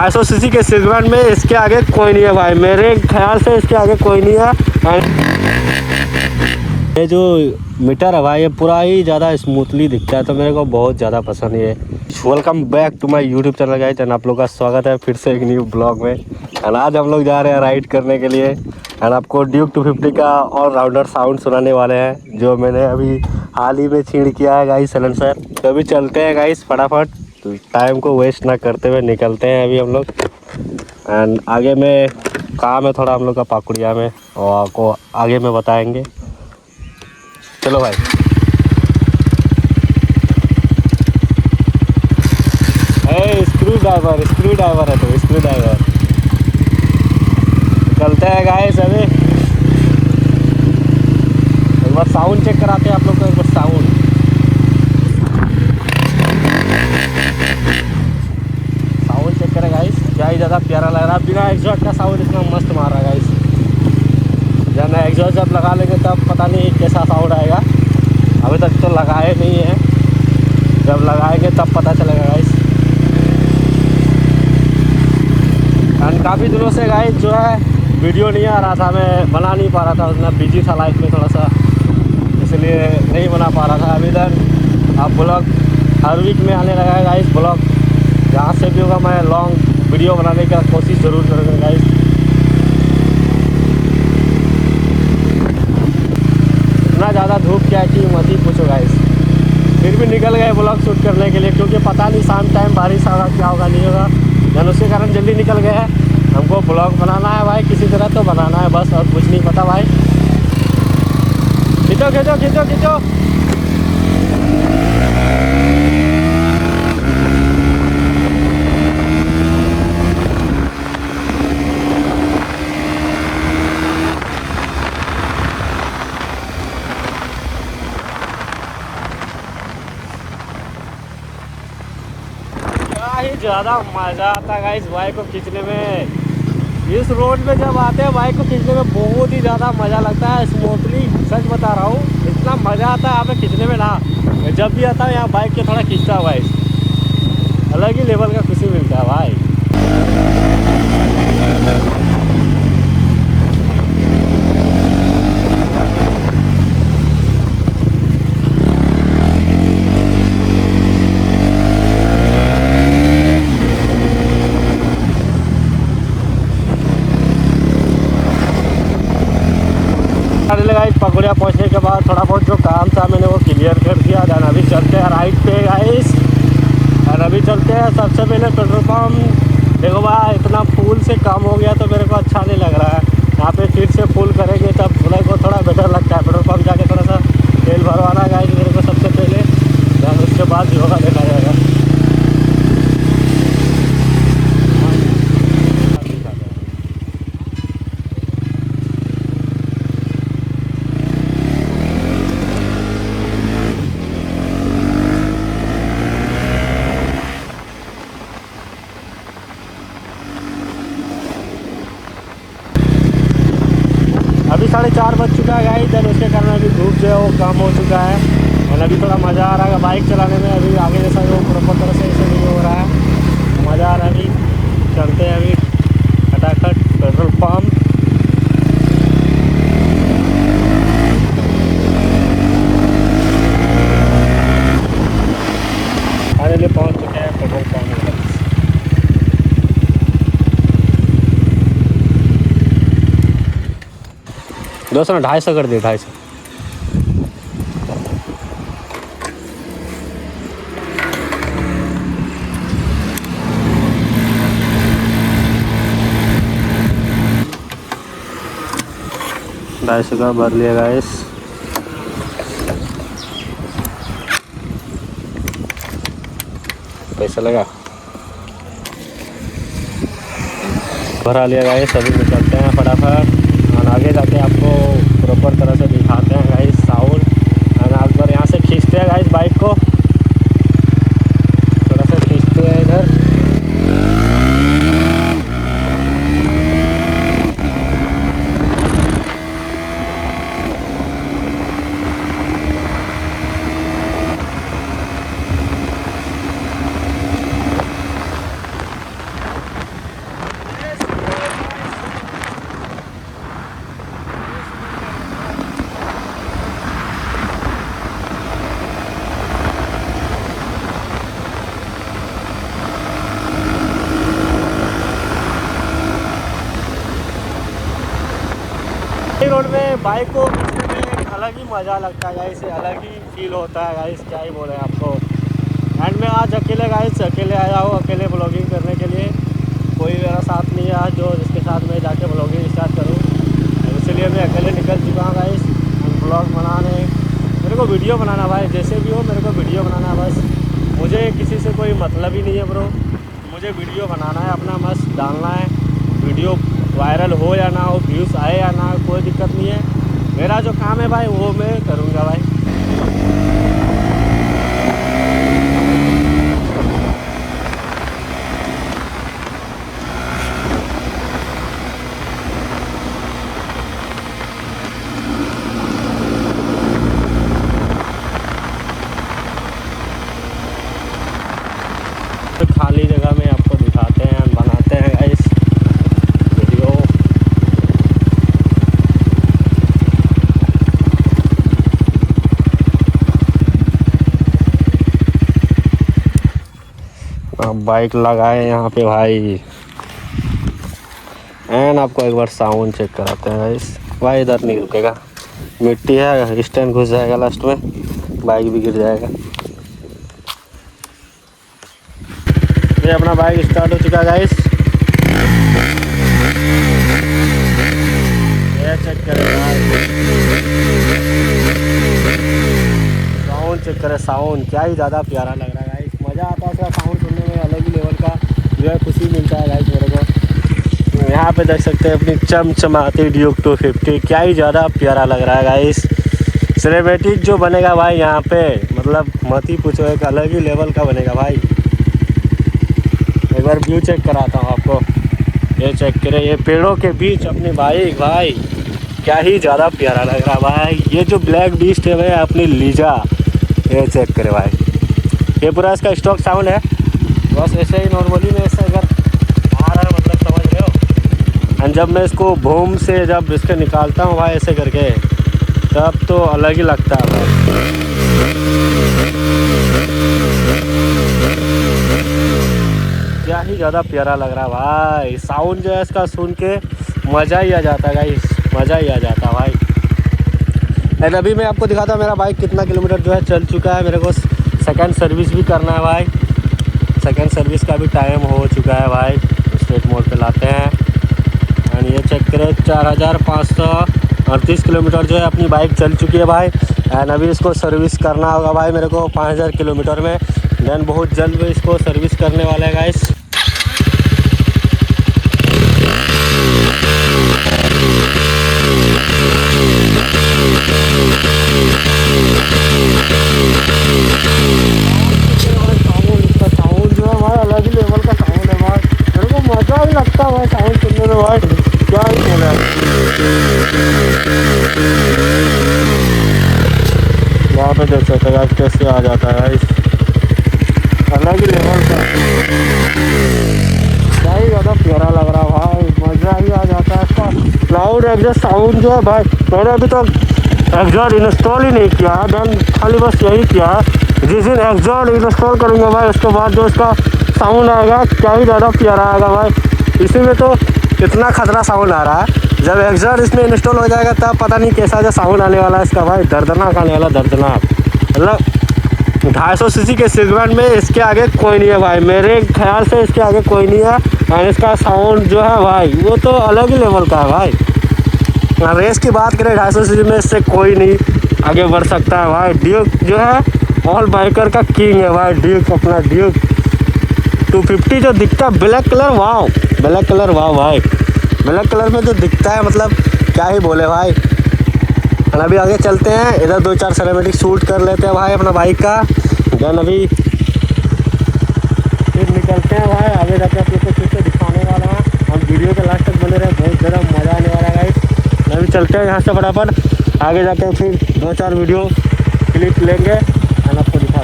500 CC के segment में इसके आगे कोई नहीं है भाई, मेरे ख्याल से इसके आगे कोई नहीं है। ये जो मीटर है भाई ये पूरा ही ज़्यादा स्मूथली दिखता है, तो मेरे को बहुत ज़्यादा पसंद है। Welcome back to my YouTube channel guys, and आप लोग का स्वागत है फिर से एक न्यू ब्लॉग में। एंड आज हम लोग जा रहे हैं राइड करने के लिए, एंड आपको ड्यूक 250 का ऑल राउंडर साउंड सुनाने वाले हैं, जो मैंने अभी हाल ही में छीड़ किया है गाइस सलेंसर। तो अभी चलते हैं गाइस, फटाफट टाइम को वेस्ट ना करते हुए निकलते हैं अभी हम लोग। एंड आगे में काम है थोड़ा हम लोग का पाकुड़िया में, और आपको आगे में बताएंगे। चलो भाई, स्क्रू ड्राइवर है तो स्क्रू ड्राइवर। चलते हैं गाइस अभी। एक बार साउंड चेक कराते हैं आप लोग को, एक बार साउंड चेक करें गाइस, क्या ही ज़्यादा प्यारा लग रहा है। बिना एग्जॉस्ट का साउंड इतना मस्त मार रहा है गाइस। जब एग्जॉस्ट जब लगा लेंगे तब पता नहीं कैसा साउंड आएगा, अभी तक तो लगाए नहीं है, जब लगाएंगे तब पता चलेगा गाइस। एंड काफ़ी दिनों से गाइस जो है वीडियो नहीं आ रहा था, मैं बना नहीं पा रहा था, उतना बिजी था लाइफ में थोड़ा सा, इसलिए नहीं बना पा रहा था। अभी तक आप ब्लॉग हर वीक में आने लगा है गाइस ब्लॉग, जहाँ से भी होगा मैं लॉन्ग वीडियो बनाने का कोशिश ज़रूर करूँगा गाइस। इतना ज़्यादा धूप क्या कि मत ही पूछो गाइस, फिर भी निकल गए ब्लॉग शूट करने के लिए, क्योंकि पता नहीं शाम टाइम बारिश होगा क्या होगा नहीं होगा, जन उसके कारण जल्दी निकल गए हैं। हमको ब्लॉग बनाना है भाई, किसी तरह तो बनाना है बस, और कुछ नहीं पता भाई। खींचो खींचो खींचो खींचो। ज़्यादा मज़ा आता है गाइस बाइक को खींचने में। इस रोड पे जब आते हैं बाइक को खींचने में बहुत ही ज़्यादा मज़ा लगता है, स्मूथली सच बता रहा हूँ, इतना मज़ा आता है यहाँ पे खींचने में ना। मैं जब भी आता हूँ यहाँ बाइक के थोड़ा खींचता हूँ गाइस, अलग ही लेवल का खुशी मिलता है भाई। पकड़िया पहुंचने के बाद थोड़ा बहुत जो काम था मैंने वो क्लियर कर दिया। देन अभी चलते हैं राइड पे गाइस, और अभी चलते हैं सबसे पहले पेट्रोल पम्प। देखो भाई इतना फुल से काम हो गया तो मेरे को अच्छा नहीं लग रहा है, यहाँ पे फिर से फुल करेंगे तब मेरे को थोड़ा बेटर लगता है। पेट्रोल पम्प जाके थोड़ा सा तेल भरवाना गाइस मेरे को सबसे पहले, देन उसके बाद जो होगा देखा जाएगा। अभी 4:30 बज चुका है गाइस, देन उसके कारण अभी धूप जो है वो कम हो चुका है, और अभी थोड़ा मज़ा आ रहा है बाइक चलाने में। अभी आगे जैसा वो प्रॉपर तरह से ऐसे नहीं हो रहा है, मज़ा आ रहा है। अभी चलते हैं अभी फटाफट पेट्रोल पम्प। फाइनली पहुँच चुके हैं पेट्रोल पम्प। दोस्तों 250 कर दिए, 250। का भर लिया गाइस। पैसा लगा, भरा लिया गाइस। अभी निकलते हैं फटाफट, और आगे जाके आपको प्रॉपर तरह से दिखाते हैं गाइस साउंड। और आप बार यहाँ से खींचते हैं गाइस बाइक को, थोड़ा सा खींचते हैं इधर। रोड में बाइक को एक अलग ही मज़ा लगता है गाइस, अलग ही फील होता है गाइस, क्या ही बोले आपको। एंड मैं आज अकेले गाइस अकेले आया हूँ, अकेले ब्लॉगिंग करने के लिए। कोई मेरा साथ नहीं है आज जो जिसके साथ मैं जाके ब्लॉगिंग स्टार्ट करूँ, इसलिए मैं अकेले निकल चुका हूँ गाइस ब्लॉग बनाने। मेरे को वीडियो बनाना भाई, जैसे भी हो मेरे को वीडियो बनाना बस। मुझे किसी से कोई मतलब ही नहीं है ब्रो, मुझे वीडियो बनाना है, अपना मस्त डालना है। वीडियो वायरल हो या ना हो, व्यूज़ आए या ना, कोई दिक्कत नहीं है। मेरा जो काम है भाई वो मैं करूँगा भाई। तो खाली जगह में आपको दिखाते हैं, बनाते हैं गाइस वीडियो। आप बाइक लगाए यहाँ पे भाई, एंड आपको एक बार साउंड चेक कराते हैं गाइस। भाई इधर नहीं रुकेगा, मिट्टी है, स्टैंड घुस जाएगा लास्ट में, बाइक भी गिर जाएगा। ये अपना बाइक स्टार्ट हो चुका है गाइस, ये चेक करें साउंड, चेक करें साउंड, क्या ही ज़्यादा प्यारा लग रहा है गाइस। मज़ा आता है इसका साउंड सुनने में, अलग ही लेवल का जो है खुशी मिलता है गाइस मेरे को। यहाँ पे देख सकते हैं अपनी चमचमाती ड्यूक 250, क्या ही ज़्यादा प्यारा लग रहा है गाइस। सिनेमैटिक जो बनेगा भाई यहाँ पे, मतलब मत ही पूछो, एक अलग ही लेवल का बनेगा भाई। एक बार व्यू चेक कराता हूँ आपको, ये चेक करें, ये पेड़ों के बीच अपनी बाइक भाई, क्या ही ज़्यादा प्यारा लग रहा है भाई। ये जो ब्लैक बीस्ट है भाई अपनी लीजा, ये चेक करें भाई, ये पूरा इसका स्टॉक साउंड है। बस ऐसे ही नॉर्मली में ऐसे अगर आ रहा है, मतलब समझ रहे हो। एंड जब मैं इसको बूम से जब इसके निकालता हूँ भाई ऐसे करके, तब तो अलग ही लगता है भाई। क्या ही ज़्यादा प्यारा लग रहा है भाई, साउंड जो है इसका सुन के मज़ा ही आ जाता है गाइस, मज़ा ही आ जाता है भाई। एंड अभी मैं आपको दिखाता हूँ मेरा बाइक कितना किलोमीटर जो है चल चुका है। मेरे को सेकंड सर्विस भी करना है भाई, सेकंड सर्विस का भी टाइम हो चुका है भाई। स्ट्रेट मोड पे लाते हैं एंड ये चेक करें, 4538 किलोमीटर जो है अपनी बाइक चल चुकी है भाई। एंड अभी इसको सर्विस करना होगा भाई मेरे को 5000 किलोमीटर में। देन बहुत जल्द इसको सर्विस करने वाला है गाइस। साउंड जो है भाई अलग ही लेवल का साउंड है भाई, मेरे को मज़ा भी लगता है भाई साउंड सुनने में भाई, क्या ही बोला। यहाँ पे देख सकते हैं कैसे आ जाता है इस अलग ही लेवल का, क्या ही ज़्यादा प्यारा लग रहा है भाई, मज़ा ही आ जाता है इसका क्लाउड एग्जॉस्ट साउंड जो है भाई। मैंने अभी तक एग्जॉस्ट इंस्टॉल ही नहीं किया है, देन खाली बस यही किया है। जिस दिन एग्जॉस्ट इंस्टॉल करूँगा भाई उसके बाद जो इसका साउंड आएगा क्या ही ज़्यादा प्यारा आएगा भाई। इसी में तो इतना खतरा साउंड आ रहा है, जब एग्जॉस्ट इसमें इंस्टॉल हो जाएगा तब पता नहीं कैसा जो साउंड आने वाला है इसका भाई, दर्दनाक आने वाला, दर्दनाक। मतलब 250 सीसी के सेगमेंट में इसके आगे कोई नहीं है भाई, मेरे ख्याल से इसके आगे कोई नहीं है। और इसका साउंड जो है भाई वो तो अलग ही लेवल का है भाई। रेस की बात करें 250 सीसी में इससे कोई नहीं आगे बढ़ सकता है भाई। ड्यूक जो है ऑल बाइकर का किंग है भाई, ड्यूक, अपना ड्यूक 250 जो दिखता है ब्लैक कलर, वाव, ब्लैक कलर, वाव भाई, ब्लैक कलर में जो दिखता है मतलब क्या ही बोले भाई। और अभी आगे चलते हैं, इधर 2-4 सिनेमैटिक शूट कर लेते हैं भाई अपना बाइक का। देन अभी फिर निकलते हैं भाई, आगे जाके आपको फिर से दिखाने वाला है। हम वीडियो के लास्ट तक बने रहे, बहुत ज़्यादा मज़ा आने वाला है गाइस। अभी चलते हैं यहाँ से फटाफट, आगे जाके फिर 2-4 वीडियो क्लिप लेंगे और आपको दिखा।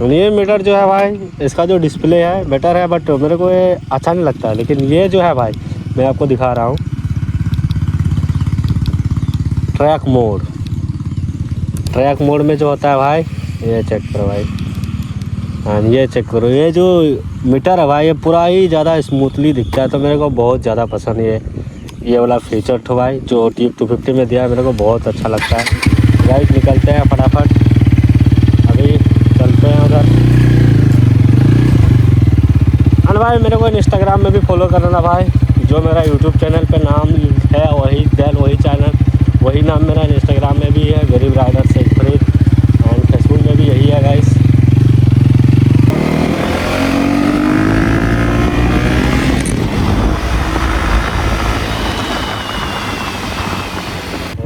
ये मीटर जो है भाई इसका जो डिस्प्ले है बेटर है, बट मेरे को ये अच्छा नहीं लगता है। लेकिन ये जो है भाई मैं आपको दिखा रहा हूँ, ट्रैक मोड, ट्रैक मोड में जो होता है भाई, ये चेक करो भाई। हाँ ये चेक करो, ये जो मीटर है भाई ये पूरा ही ज़्यादा स्मूथली दिखता है, तो मेरे को बहुत ज़्यादा पसंद है ये वाला फीचर ठो भाई जो टी 250 में दिया है, मेरे को बहुत अच्छा लगता है। गाइस निकलते हैं फटाफट, अभी चलते हैं उधर। और भाई मेरे को इंस्टाग्राम में भी फॉलो करना भाई, जो मेरा यूट्यूब चैनल पे नाम है वही चैनल, वही नाम मेरा इंस्टाग्राम में भी है, गरीब rider Sheikh Farid, and Facebook में भी यही है गाइस।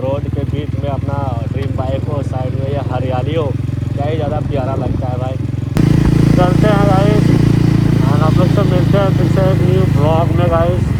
रोड के बीच में अपना ड्रीम बाइक हो, साइड में ये हरियाली हो, क्या ही ज़्यादा प्यारा लगता है भाई। चलते हैं गाइस, और आप लोग से मिलते हैं फिर से एक न्यू ब्लॉग में गाइस।